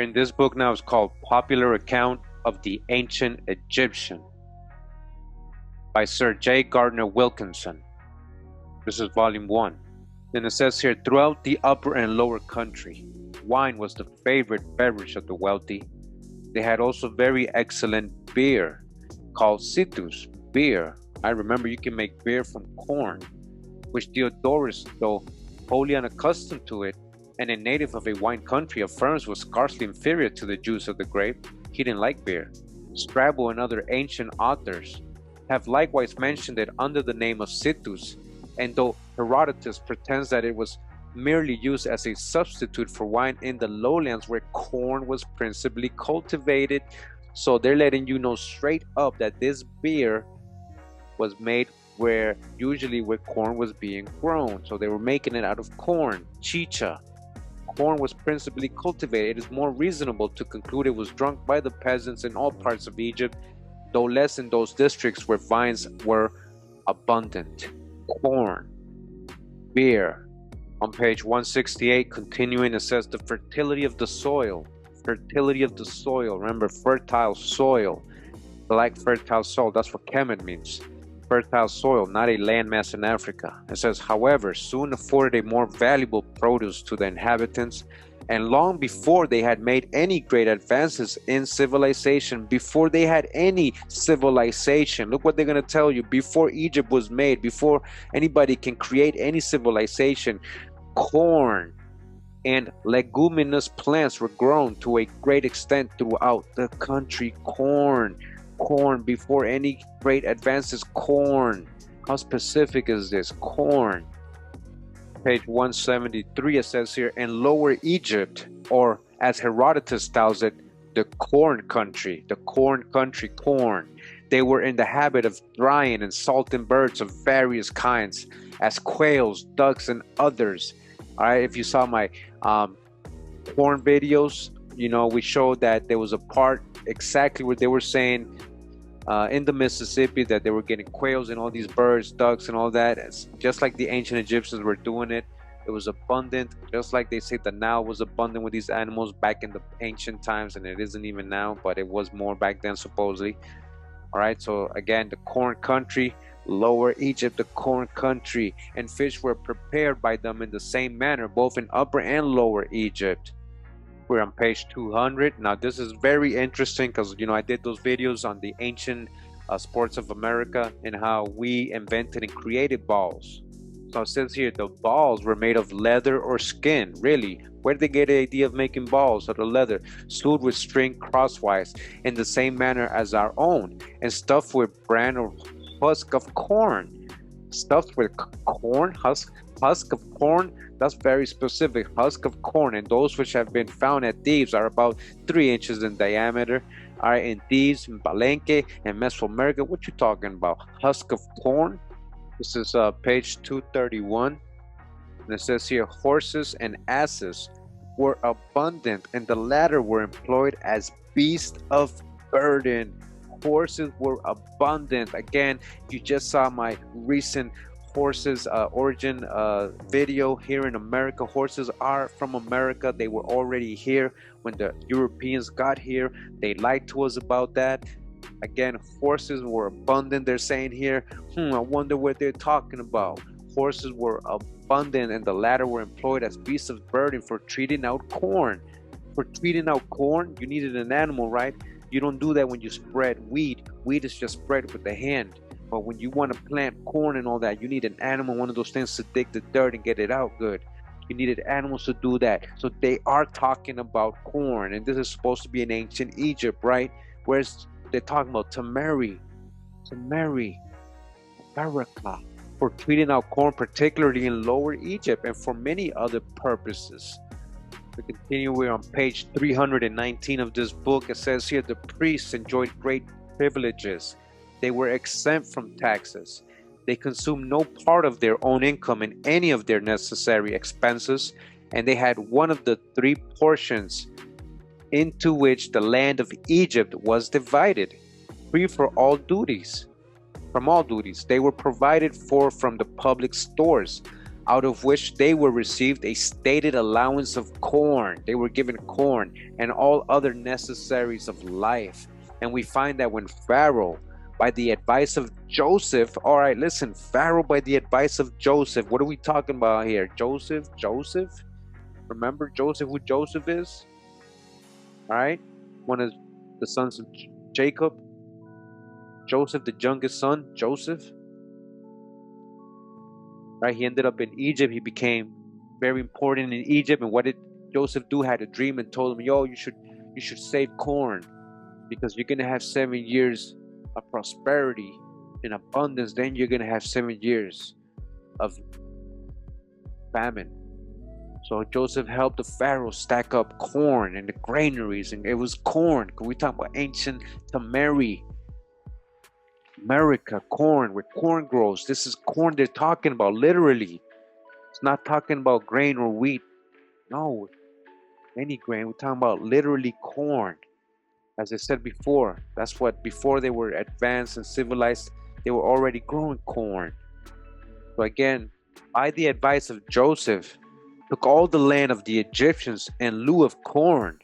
We're in this book now. It's called Popular Account of the Ancient Egyptian by Sir J. Gardner Wilkinson. This is volume 1. Then it says here, throughout the upper and lower country, wine was the favorite beverage of the wealthy. They had also very excellent beer called citrus beer. I remember you can make beer from corn, which Theodorus, though wholly unaccustomed to it, and a native of a wine country, affirms was scarcely inferior to the juice of the grape. He didn't like beer. Strabo and other ancient authors have likewise mentioned it under the name of citrus, and though Herodotus pretends that it was merely used as a substitute for wine in the lowlands where corn was principally cultivated, so they're letting you know straight up that this beer was made where corn was being grown. So they were making it out of corn, chicha. Corn was principally cultivated. It is more reasonable to conclude it was drunk by the peasants in all parts of Egypt, though less in those districts where vines were abundant. Corn, beer. On page 168, continuing, it says the fertility of the soil. Fertility of the soil. Remember, fertile soil. Like fertile soil, that's what Kemet means. Fertile soil, not a landmass in Africa. It says, however, soon afforded a more valuable produce to the inhabitants, and long before they had made any great advances in civilization, before they had any civilization, look what they're going to tell you, before Egypt was made, before anybody can create any civilization, corn and leguminous plants were grown to a great extent throughout the country. Corn before any great advances. Corn. How specific is this? Corn. Page 173, it says here, in Lower Egypt, or as Herodotus styles it, the corn country. The corn country, corn. They were in the habit of drying and salting birds of various kinds, as quails, ducks, and others. All right, if you saw my corn videos, you know, we showed that there was a part exactly where they were saying in the Mississippi that they were getting quails and all these birds, ducks, and all that. It's just like the ancient Egyptians were doing it. It was abundant, just like they say the Nile was abundant with these animals back in the ancient times, and it isn't even now, but it was more back then supposedly. All right, so again, the corn country, Lower Egypt, the corn country, and fish were prepared by them in the same manner, both in Upper and Lower Egypt. We're on page 200. Now this is very interesting because, you know, I did those videos on the ancient sports of America and how we invented and created balls. So it says here the balls were made of leather or skin. Really, where did they get the idea of making balls out of leather? Sewed with string crosswise in the same manner as our own, and stuffed with bran or husk of corn. Stuffed with corn, husk of corn. That's very specific. Husk of corn, and those which have been found at Thebes are about 3 inches in diameter. All right, in Thebes, in Palenque, and Mesoamerica. What you talking about? Husk of corn. This is page 231, and it says here, horses and asses were abundant, and the latter were employed as beasts of burden. Horses were abundant. Again, you just saw my recent horses origin video here in America. Horses are from America. They were already here when the Europeans got here. They lied to us about that. Again, horses were abundant. They're saying here, I wonder what they're talking about. Horses were abundant, and the latter were employed as beasts of burden for treating out corn. For treating out corn, you needed an animal, right? You don't do that when you spread wheat. Wheat is just spread with the hand. But when you want to plant corn and all that, you need an animal, one of those things to dig the dirt and get it out good. You needed animals to do that. So they are talking about corn, and this is supposed to be in ancient Egypt, right? Whereas they're talking about tamari, baraka, for treating out corn, particularly in Lower Egypt, and for many other purposes. To continue, we're on page 319 of this book. It says here, the priests enjoyed great privileges. They were exempt from taxes. They consumed no part of their own income in any of their necessary expenses, and they had one of the 3 portions into which the land of Egypt was divided, free for all duties. From all duties, they were provided for from the public stores. out of which they were received a stated allowance of corn. They were given corn and all other necessaries of life. And we find that when Pharaoh, by the advice of Joseph, all right, listen, Pharaoh by the advice of Joseph, what are we talking about here? Joseph? Remember Joseph, who Joseph is? All right, one of the sons of Jacob. Joseph, the youngest son, Joseph. Right, he ended up in Egypt. He became very important in Egypt. And what did Joseph do? Had a dream and told him, yo, you should save corn, because you're gonna have 7 years of prosperity and abundance. Then you're gonna have 7 years of famine. So Joseph helped the Pharaoh stack up corn in the granaries, and it was corn. We talk about ancient Tamari, America, corn, where corn grows. This is corn they're talking about, literally. It's not talking about grain or wheat. No, any grain. We're talking about literally corn. As I said before, that's what, before they were advanced and civilized, they were already growing corn. So again, by the advice of Joseph, took all the land of the Egyptians in lieu of corn.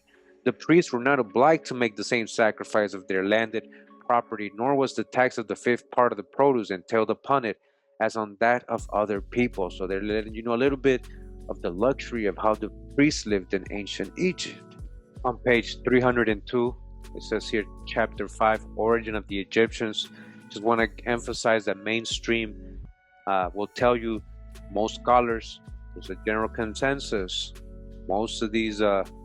The priests were not obliged to make the same sacrifice of their landed property, nor was the tax of the fifth part of the produce entailed upon it as on that of other people. So they're letting you know a little bit of the luxury of how the priests lived in ancient Egypt. On page 302, it says here, chapter 5, Origin of the Egyptians. Just want to emphasize that mainstream will tell you, most scholars, there's a general consensus. Most of these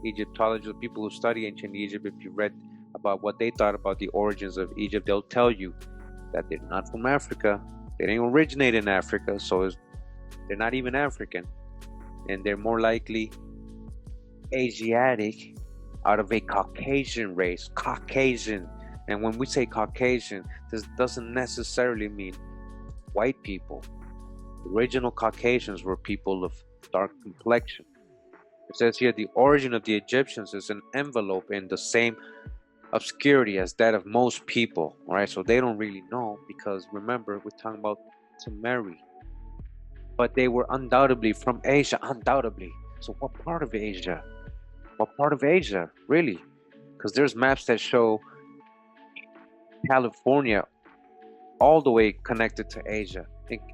Egyptologists, people who study ancient Egypt, if you read about what they thought about the origins of Egypt, they'll tell you that they're not from Africa. They didn't originate in Africa, so they're not even African. And they're more likely Asiatic, out of a Caucasian race. Caucasian. And when we say Caucasian, this doesn't necessarily mean white people. The original Caucasians were people of dark complexion. It says here, the origin of the Egyptians is an envelope in the same obscurity as that of most people, right? So they don't really know, because remember, we're talking about Sumeri. But they were undoubtedly from Asia, undoubtedly. So what part of Asia? What part of Asia, really? Because there's maps that show California all the way connected to Asia,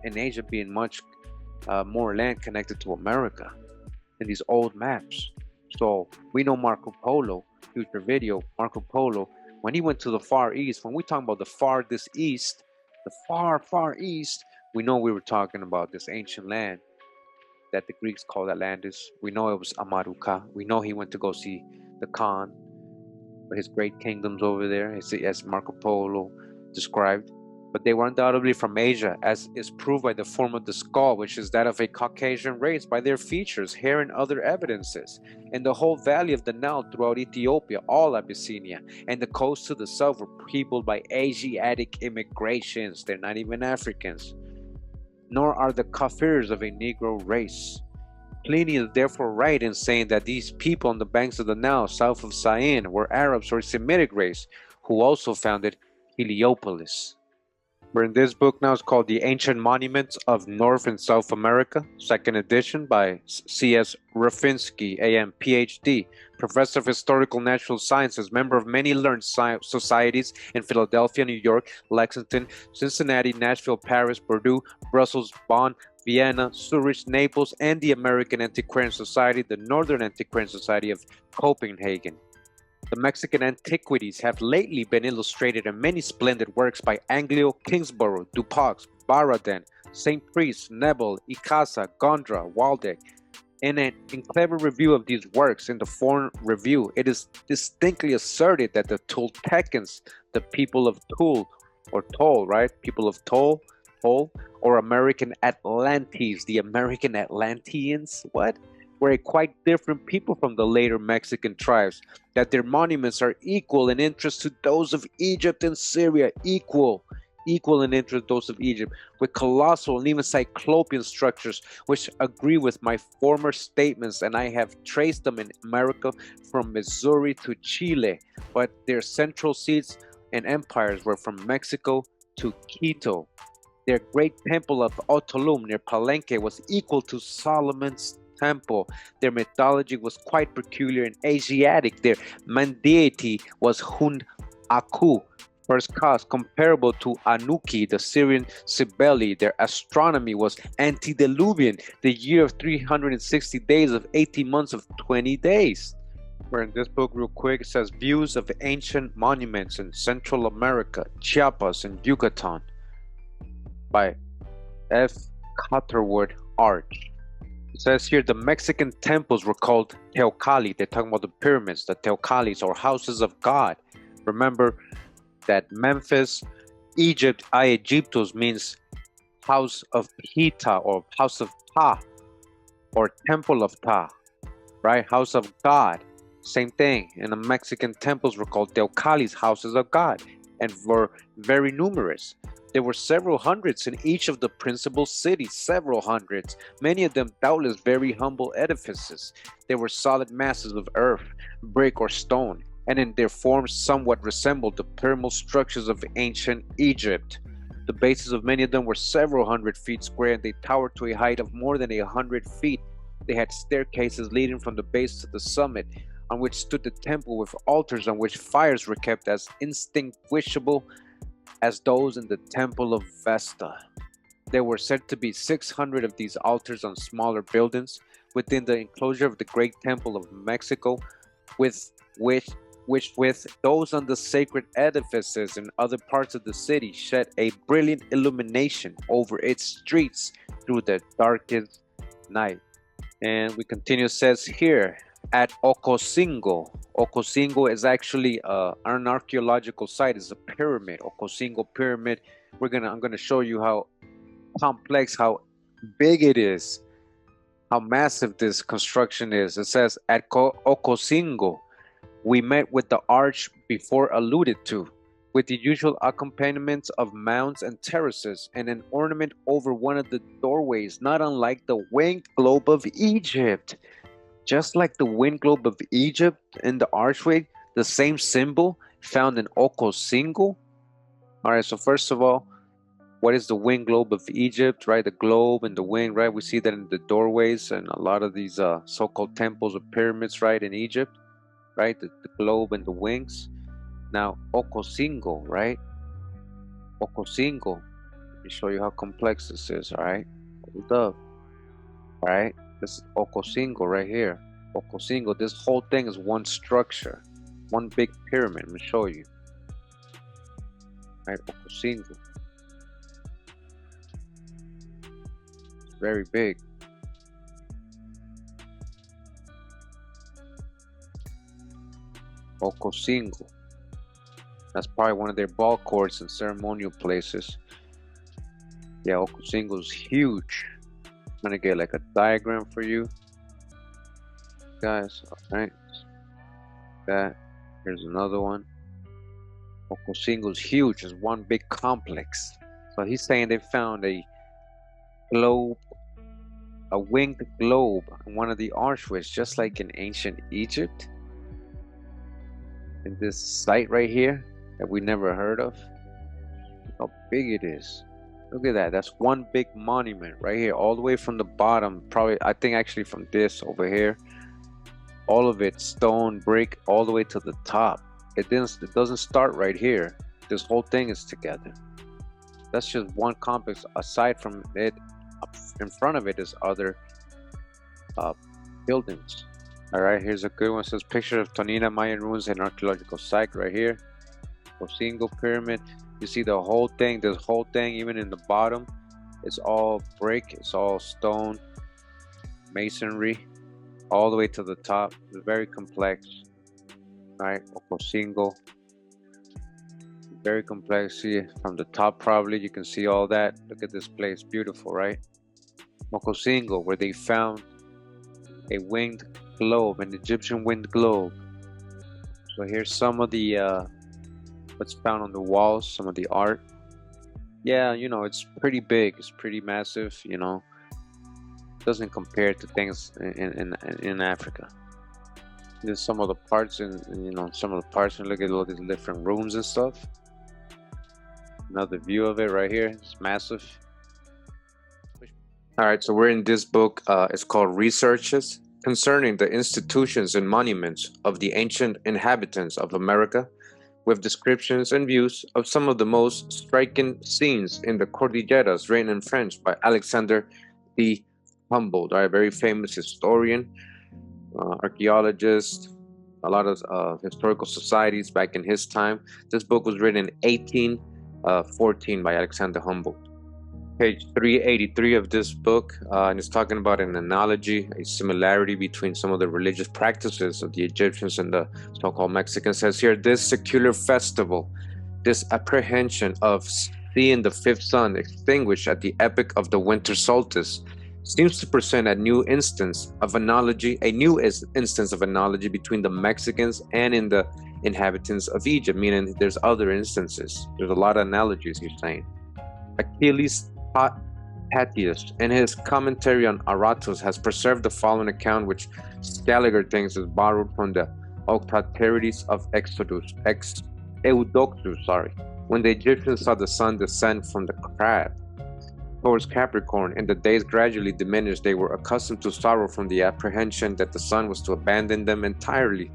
and Asia being much more land connected to America in these old maps. So we know Marco Polo, future video, Marco Polo, when he went to the Far East, when we talk about the farthest east, the far east, we know we were talking about this ancient land that the Greeks called Atlantis. We know it was Amaruka. We know he went to go see the Khan, his great kingdoms over there, as Marco Polo described. But they were undoubtedly from Asia, as is proved by the form of the skull, which is that of a Caucasian race, by their features, hair, and other evidences. And the whole valley of the Nile throughout Ethiopia, all Abyssinia, and the coast to the south were peopled by Asiatic immigrations. They're not even Africans. Nor are the Kafirs of a Negro race. Pliny is therefore right in saying that these people on the banks of the Nile, south of Syene, were Arabs or Semitic race, who also founded Heliopolis. We're in this book now. It's called The Ancient Monuments of North and South America, second edition, by C.S. Rufinsky, A.M., Ph.D., Professor of Historical Natural Sciences, member of many learned societies in Philadelphia, New York, Lexington, Cincinnati, Nashville, Paris, Bordeaux, Brussels, Bonn, Vienna, Zurich, Naples, and the American Antiquarian Society, the Northern Antiquarian Society of Copenhagen. The Mexican Antiquities have lately been illustrated in many splendid works by Anglio, Kingsborough, Dupax, Baraden, St. Priest, Nebel, Icaza, Gondra, Waldeck. In an clever review of these works in the Foreign Review, it is distinctly asserted that the Toltecans, the people of Toul, or Tol, right? People of Tol, or American Atlantes, the American Atlanteans, were a quite different people from the later Mexican tribes, that their monuments are equal in interest to those of Egypt and Syria, equal in interest to those of Egypt, with colossal and even cyclopean structures, which agree with my former statements, and I have traced them in America from Missouri to Chile, but their central seats and empires were from Mexico to Quito. Their great temple of Otulum near Palenque was equal to Solomon's temple. Their mythology was quite peculiar and Asiatic. Their man deity was Hun Aku, first cause, comparable to Anuki, the Syrian Cybele. Their astronomy was antediluvian, the year of 360 days of 18 months of 20 days. We're in this book real quick. It says views of ancient monuments in Central America, Chiapas, and Yucatan by F. Catherwood Arch. It says here the Mexican temples were called Teocalli. They're talking about the pyramids, the Teocallis, or houses of God. Remember that Memphis, Egypt, Aegyptus means house of Ptah or house of Ptah or temple of Ptah, right? House of God. Same thing. And the Mexican temples were called Teocallis, houses of God, and were very numerous. There were several hundreds in each of the principal cities, several hundreds, many of them doubtless very humble edifices. They were solid masses of earth, brick, or stone, and in their forms somewhat resembled the pyramidal structures of ancient Egypt. The bases of many of them were several hundred feet square, and they towered to a height of more than 100 feet. They had staircases leading from the base to the summit, on which stood the temple with altars on which fires were kept as indistinguishable as those in the temple of Vesta. There were said to be 600 of these altars on smaller buildings within the enclosure of the great temple of Mexico, which with those on the sacred edifices in other parts of the city shed a brilliant illumination over its streets through the darkest night. And we continue, it says here, at Ocosingo. Ocosingo is actually an archaeological site. It's a pyramid, Ocosingo pyramid. I'm gonna show you how complex, how big it is, how massive this construction is. It says at Ocosingo, we met with the arch before alluded to, with the usual accompaniments of mounds and terraces, and an ornament over one of the doorways, not unlike the winged globe of Egypt. Just like the wind globe of Egypt in the archway, the same symbol found in Ocosingo. All right, so first of all, what is the wind globe of Egypt, right? The globe and the wing, right? We see that in the doorways and a lot of these so-called temples or pyramids, right, in Egypt, right? The globe and the wings. Now, Ocosingo, right? Ocosingo. Let me show you how complex this is, all right? Hold up, all right? This is Ocosingo right here. Ocosingo, this whole thing is one structure, one big pyramid. Let me show you. Right, Ocosingo. It's very big. Ocosingo. That's probably one of their ball courts and ceremonial places. Yeah, Ocosingo is huge. I'm gonna get like a diagram for you guys. All right, that here's another one. Ocosingo is huge. It's one big complex. So he's saying they found a globe, a winged globe in one of the archways, just like in ancient Egypt, in this site right here that we never heard of. How big it is. Look at that. That's one big monument right here, all the way from the bottom. Probably, I think actually from this over here, all of it stone, brick, all the way to the top. It doesn't start right here. This whole thing is together. That's just one complex. Aside from it, up in front of it is other buildings. All right, here's a good one. It says picture of Tonina Mayan ruins and archaeological site right here. Ocosingo pyramid. You see the whole thing, this whole thing, even in the bottom, it's all brick, it's all stone, masonry, all the way to the top. It's very complex, right? Ocosingo, very complex. See, from the top probably, you can see all that. Look at this place, beautiful, right? Ocosingo, where they found a winged globe, an Egyptian winged globe. So here's some of the what's found on the walls, some of the art. Yeah, you know, it's pretty big, it's pretty massive, you know. Doesn't compare to things in Africa. There's some of the parts and you know, some of the parts, and look at all these different rooms and stuff. Another view of it right here. It's massive. All right, so we're in this book. It's called Researches Concerning the Institutions and Monuments of the Ancient Inhabitants of America, with descriptions and views of some of the most striking scenes in the Cordilleras, written in French by Alexander the Humboldt, a very famous historian, archaeologist, a lot of historical societies back in his time. This book was written in 1814 by Alexander Humboldt. Page 383 of this book, and it's talking about an analogy, a similarity between some of the religious practices of the Egyptians and the so-called Mexicans. It says here, this secular festival, this apprehension of seeing the fifth sun extinguished at the epoch of the winter solstice, seems to present a new instance of analogy, between the Mexicans and in the inhabitants of Egypt, meaning there's other instances. There's a lot of analogies, he's saying. Achilles Tatius, in his commentary on Aratus, has preserved the following account, which Scaliger thinks is borrowed from the Octaterities of Eudoxus, when the Egyptians saw the sun descend from the crab towards Capricorn, and the days gradually diminished, they were accustomed to sorrow from the apprehension that the sun was to abandon them entirely.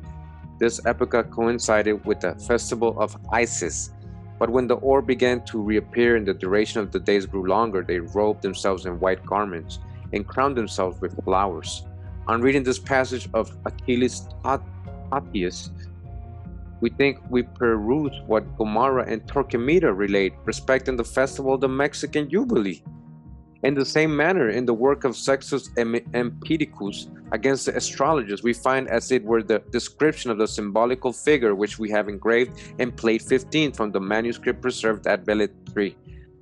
This epoch coincided with the festival of Isis. But when the orb began to reappear and the duration of the days grew longer, they robed themselves in white garments and crowned themselves with flowers. On reading this passage of Achilles Tatius, we think we peruse what Gomara and Torquemada relate respecting the festival of the Mexican Jubilee. In the same manner, in the work of Sextus Empiricus against the astrologers, we find as it were the description of the symbolical figure which we have engraved in plate 15 from the manuscript preserved at Belletri.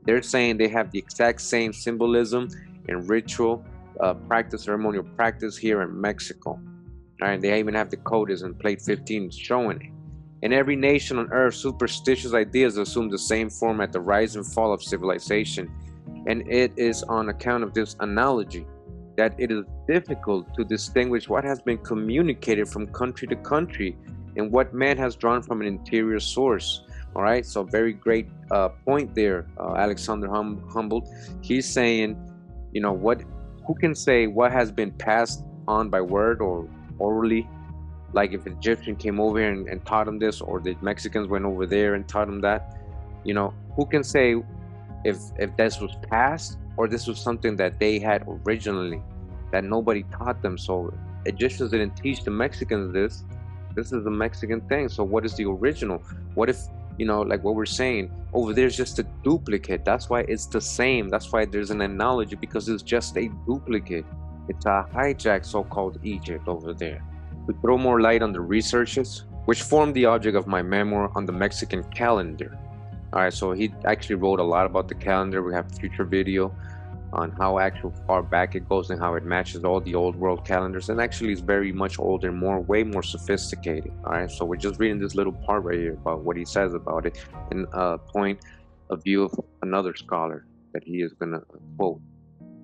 They're saying they have the exact same symbolism and ritual practice, ceremonial practice here in Mexico. All right, they even have the codes in plate 15 showing it. In every nation on earth, superstitious ideas assume the same form at the rise and fall of civilization. And it is on account of this analogy that it is difficult to distinguish what has been communicated from country to country and what man has drawn from an interior source. All right, so very great point there, Alexander Humboldt. He's saying, you know, who can say what has been passed on by word or orally? Like if an Egyptian came over here and taught them this, or the Mexicans went over there and taught them that, you know, who can say if this was past or this was something that they had originally that nobody taught them? So Egyptians didn't teach the Mexicans this is a Mexican thing. So what is the original? What if, you know, like what we're saying over there's just a duplicate? That's why it's the same. That's why there's an analogy, because it's just a duplicate. It's a hijacked so-called Egypt over there. To throw more light on the researches which formed the object of my memoir on the Mexican calendar. All right, so he actually wrote a lot about the calendar. We have a future video on how actual far back it goes and how it matches all the old world calendars. And actually it's very much older, way more sophisticated. All right, so we're just reading this little part right here about what he says about it and point of view of another scholar that he is going to quote.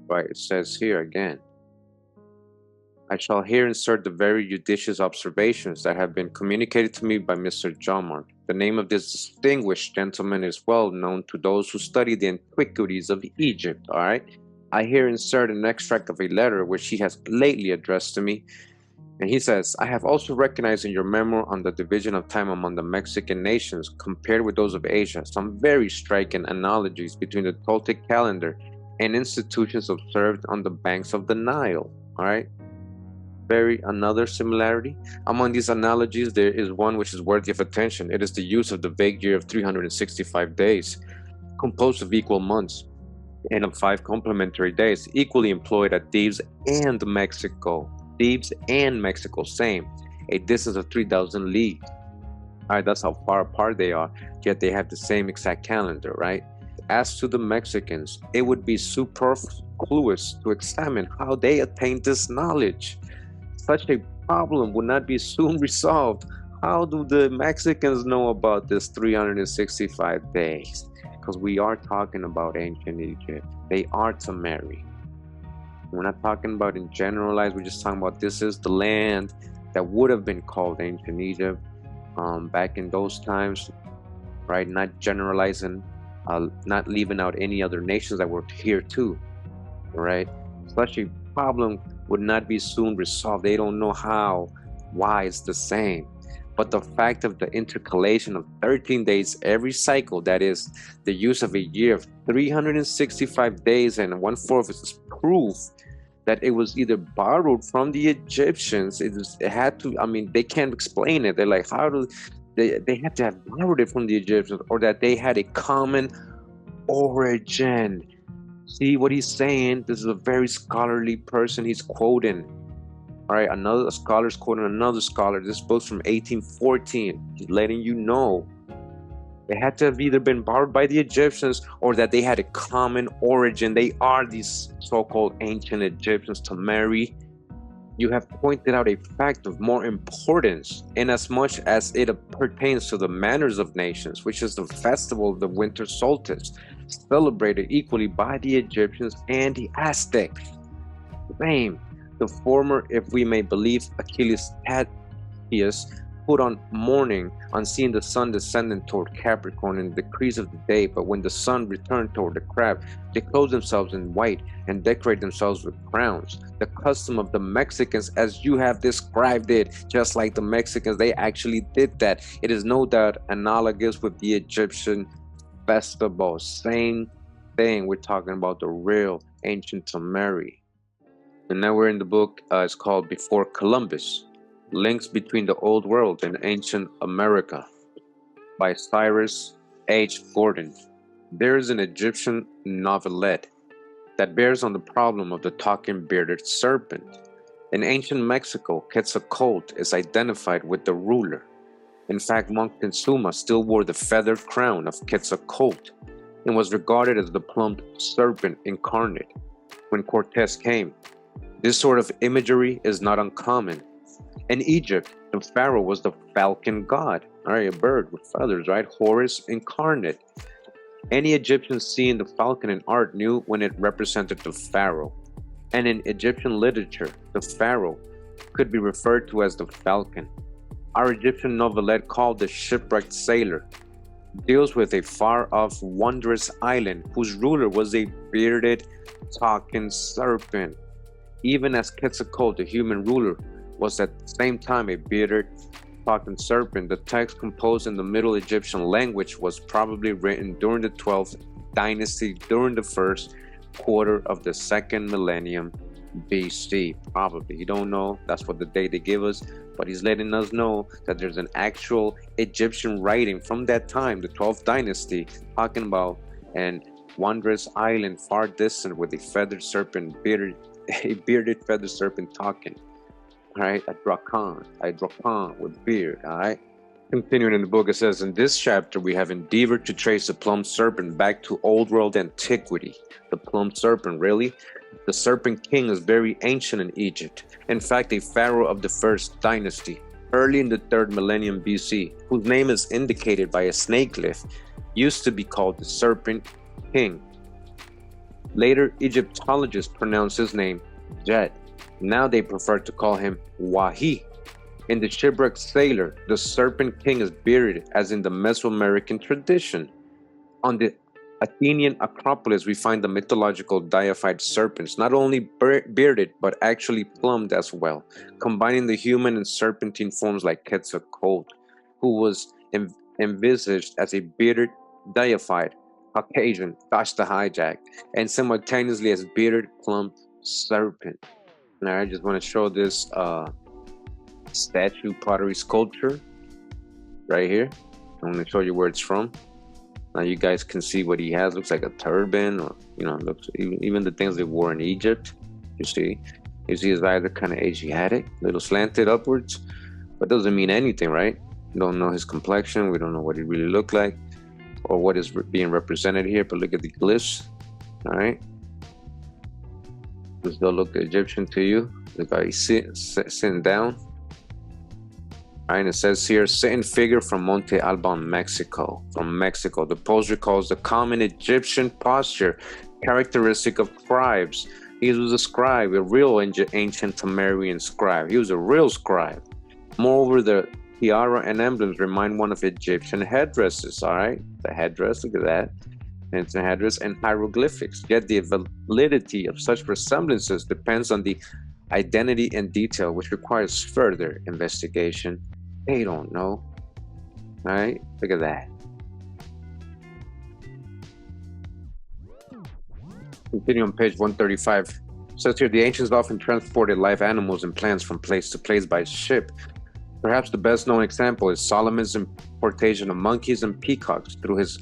Right, it says here again, I shall here insert the very judicious observations that have been communicated to me by Mr. Jomard. The name of this distinguished gentleman is well known to those who study the Antiquities of Egypt, all right? I here insert an extract of a letter which he has lately addressed to me. And he says, I have also recognized in your memoir on the division of time among the Mexican nations, compared with those of Asia, some very striking analogies between the Toltec calendar and institutions observed on the banks of the Nile, all right? Another similarity. Among these analogies, there is one which is worthy of attention. It is the use of the vague year of 365 days, composed of equal months, and of 5 complementary days, equally employed at Thebes and Mexico. Thebes and Mexico, same. A distance of 3,000 leagues. All right, that's how far apart they are, yet they have the same exact calendar, right? As to the Mexicans, it would be superfluous to examine how they attained this knowledge. Such a problem would not be soon resolved. How do the Mexicans know about this 365 days? Because we are talking about ancient Egypt. They are Sumerian. We're not talking about in generalized. We're just talking about this is the land that would have been called ancient Egypt back in those times, right? Not generalizing not leaving out any other nations that were here too. All right, such a problem would not be soon resolved. They don't know how, why it's the same. But the fact of the intercalation of 13 days every cycle, that is, the use of a year of 365 days and 1/4 is proof that it was either borrowed from the Egyptians. It had to, I mean, they can't explain it. They're like, how do they had to have borrowed it from the Egyptians, or that they had a common origin. See what he's saying? This is a very scholarly person he's quoting. All right, another scholar's quoting another scholar. This book's from 1814. He's letting you know they had to have either been borrowed by the Egyptians or that they had a common origin. They are these so-called ancient Egyptians. To marry, you have pointed out a fact of more importance in as much as it pertains to the manners of nations, which is the festival of the winter solstice, celebrated equally by the Egyptians and the Aztecs. Same. The former, if we may believe Achilles Tatius, put on mourning on seeing the sun descending toward Capricorn in the decrease of the day, but when the sun returned toward the crab, they clothe themselves in white and decorate themselves with crowns. The custom of the Mexicans, as you have described it, just like the Mexicans, they actually did that. It is no doubt analogous with the Egyptian festival. Same thing. We're talking about the real ancient Sumeri. And now we're in the book, it's called Before Columbus, Links Between the Old World and Ancient America by Cyrus H Gordon. There is an Egyptian novelette that bears on the problem of the talking bearded serpent. In ancient Mexico, Quetzalcoatl is identified with the ruler. In fact, Moctezuma still wore the feathered crown of Quetzalcoatl and was regarded as the plumed serpent incarnate when Cortez came. This sort of imagery is not uncommon. In Egypt, the pharaoh was the falcon god, all right, a bird with feathers, right? Horus incarnate. Any Egyptian seeing the falcon in art knew when it represented the pharaoh. And in Egyptian literature, the pharaoh could be referred to as the falcon. Our Egyptian novelette, called The Shipwrecked Sailor, deals with a far-off, wondrous island whose ruler was a bearded, talking serpent. Even as Quetzalcoatl, the human ruler, was at the same time a bearded, talking serpent, the text, composed in the Middle Egyptian language, was probably written during the 12th dynasty, during the first quarter of the second millennium BC. Probably. You don't know. That's what the date they give us. But he's letting us know that there's an actual Egyptian writing from that time, the 12th dynasty, talking about an wondrous island far distant with a feathered serpent, a bearded feathered serpent talking. All right, a dracan with beard. All right. Continuing in the book, it says, in this chapter, we have endeavored to trace the plumed serpent back to Old World antiquity. The plumed serpent, really? The serpent king is very ancient in Egypt. In fact, a pharaoh of the first dynasty, early in the 3rd millennium BC, whose name is indicated by a snake glyph, used to be called the serpent king. Later, Egyptologists pronounced his name Jet. Now they prefer to call him Wahi. In the Shipwrecked Sailor, the serpent king is bearded, as in the Mesoamerican tradition. On the Athenian Acropolis, we find the mythological deified serpents, not only bearded, but actually plumed as well, combining the human and serpentine forms like Quetzalcoatl, who was envisaged as a bearded, deified Caucasian, Dashta hijack, and simultaneously as bearded, plumed serpent. Now, I just want to show this statue pottery sculpture right here. I'm going to show you where it's from. Now you guys can see what he has. Looks like a turban, or looks even the things they wore in Egypt. You see his eyes are kind of Asiatic, a little slanted upwards, but doesn't mean anything, right? We don't know his complexion. We don't know what he really looked like or what is being represented here. But look at the glyphs. All right, does that look Egyptian to you? Look how he's sitting down. All right, and it says here, sitting figure from Monte Alban, Mexico. From Mexico, the pose recalls the common Egyptian posture, characteristic of scribes. He was a scribe, a real ancient Sumerian scribe. He was a real scribe. Moreover, the tiara and emblems remind one of Egyptian headdresses. All right, the headdress, look at that. hence the address, and hieroglyphics. Yet the validity of such resemblances depends on the identity and detail, which requires further investigation. They don't know. All right, look at that. Continue on page 135. It says here, the ancients often transported live animals and plants from place to place by ship. Perhaps the best known example is Solomon's importation of monkeys and peacocks through his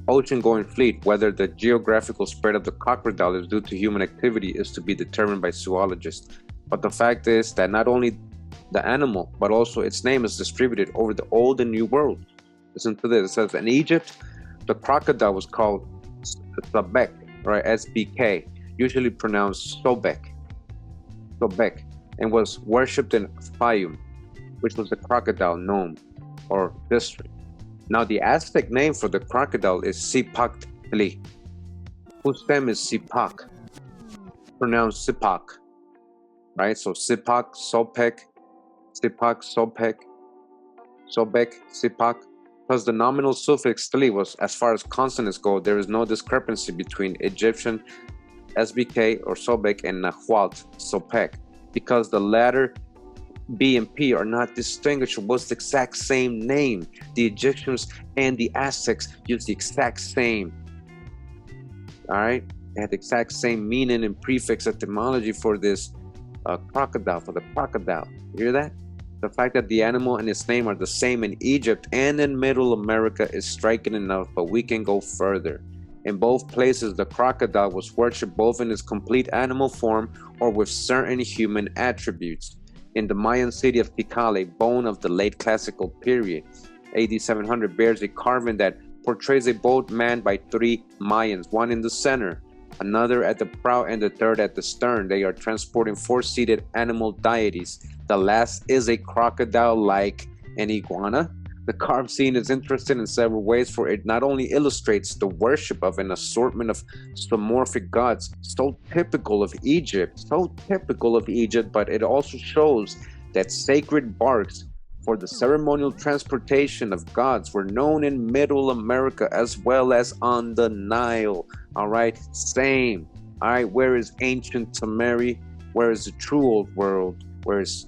ocean-going fleet. Whether the geographical spread of the crocodile is due to human activity is to be determined by zoologists. But the fact is that not only the animal, but also its name is distributed over the Old and New World. Listen to this. It says, in Egypt, the crocodile was called Sobek, right? SBK, usually pronounced Sobek, and was worshipped in Fayum, which was the crocodile nome or district. Now, the Aztec name for the crocodile is Cipactli, whose stem is Sipak, pronounced Sipak, right? So Sipak, Sopek, Sipak, Sopek, Sobek, Sipak. Plus the nominal suffix tli was, as far as consonants go, there is no discrepancy between Egyptian SBK or Sobek and Nahuatl Sopek, because the latter B and P are not distinguishable. It's the exact same name. The Egyptians and the Aztecs used the exact same. All right, they had the exact same meaning and prefix etymology for this crocodile, for the crocodile. You hear that? The fact that the animal and its name are the same in Egypt and in Middle America is striking enough, but we can go further. In both places, the crocodile was worshipped both in its complete animal form or with certain human attributes. In the Mayan city of Tikal, bone of the late classical period, AD 700, bears a carving that portrays a boat manned by three Mayans, one in the center, another at the prow, and the third at the stern. They are transporting four-seated animal deities. The last is a crocodile like an iguana. The carved scene is interesting in several ways, for it not only illustrates the worship of an assortment of zoomorphic gods so typical of Egypt, but it also shows that sacred barks for the ceremonial transportation of gods were known in Middle America as well as on the Nile. All right, same. All right, where is ancient Sumeria? Where is the true old world? Where is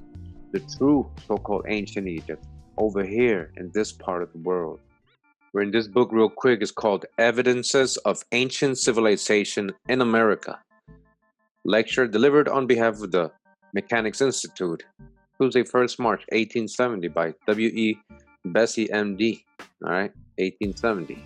the true so-called ancient Egypt? Over here in this part of the world. We're in this book real quick. It's called Evidences of Ancient Civilization in America. Lecture delivered on behalf of the Mechanics Institute, Tuesday, 1st March, 1870 by W.E. Bessie, M.D. All right, 1870.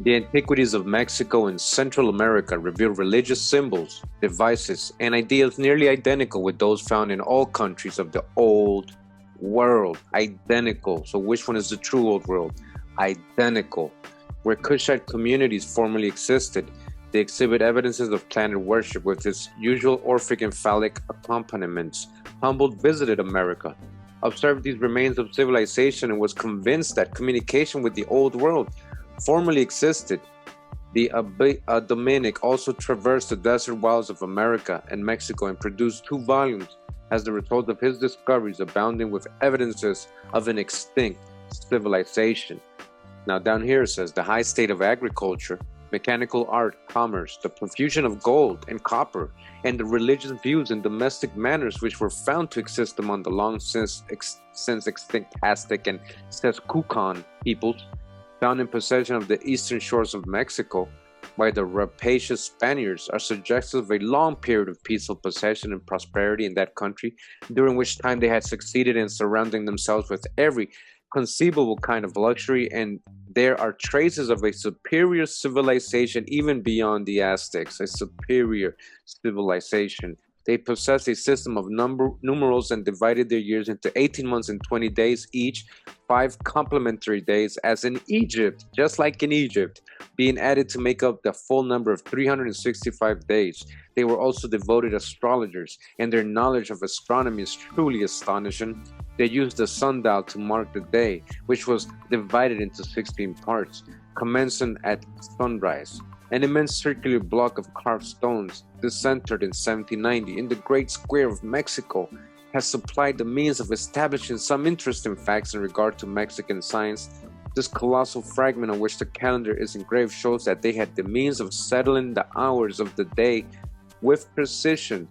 The Antiquities of Mexico and Central America reveal religious symbols, devices, and ideas nearly identical with those found in all countries of the Old World. Identical. So which one is the true Old World? Identical. Where Kushite communities formerly existed, they exhibit evidences of planet worship with its usual Orphic and phallic accompaniments. Humboldt visited America, observed these remains of civilization, and was convinced that communication with the Old World formerly existed. The Dominic also traversed the desert wilds of America and Mexico and produced 2 volumes as the result of his discoveries, abounding with evidences of an extinct civilization. Now down here it says the high state of agriculture, mechanical art, commerce, the profusion of gold and copper, and the religious views and domestic manners which were found to exist among the long since extinct Aztec and Tezcucan peoples found in possession of the eastern shores of Mexico by the rapacious Spaniards are suggestive of a long period of peaceful possession and prosperity in that country, during which time they had succeeded in surrounding themselves with every conceivable kind of luxury, and there are traces of a superior civilization even beyond the Aztecs, a superior civilization. They possessed a system of numerals and divided their years into 18 months and 20 days each, 5 complementary days, as in Egypt, just like in Egypt, being added to make up the full number of 365 days. They were also devoted astrologers, and their knowledge of astronomy is truly astonishing. They used the sundial to mark the day, which was divided into 16 parts, commencing at sunrise. An immense circular block of carved stones, discentered in 1790 in the Great Square of Mexico, has supplied the means of establishing some interesting facts in regard to Mexican science. This colossal fragment on which the calendar is engraved shows that they had the means of settling the hours of the day with precision,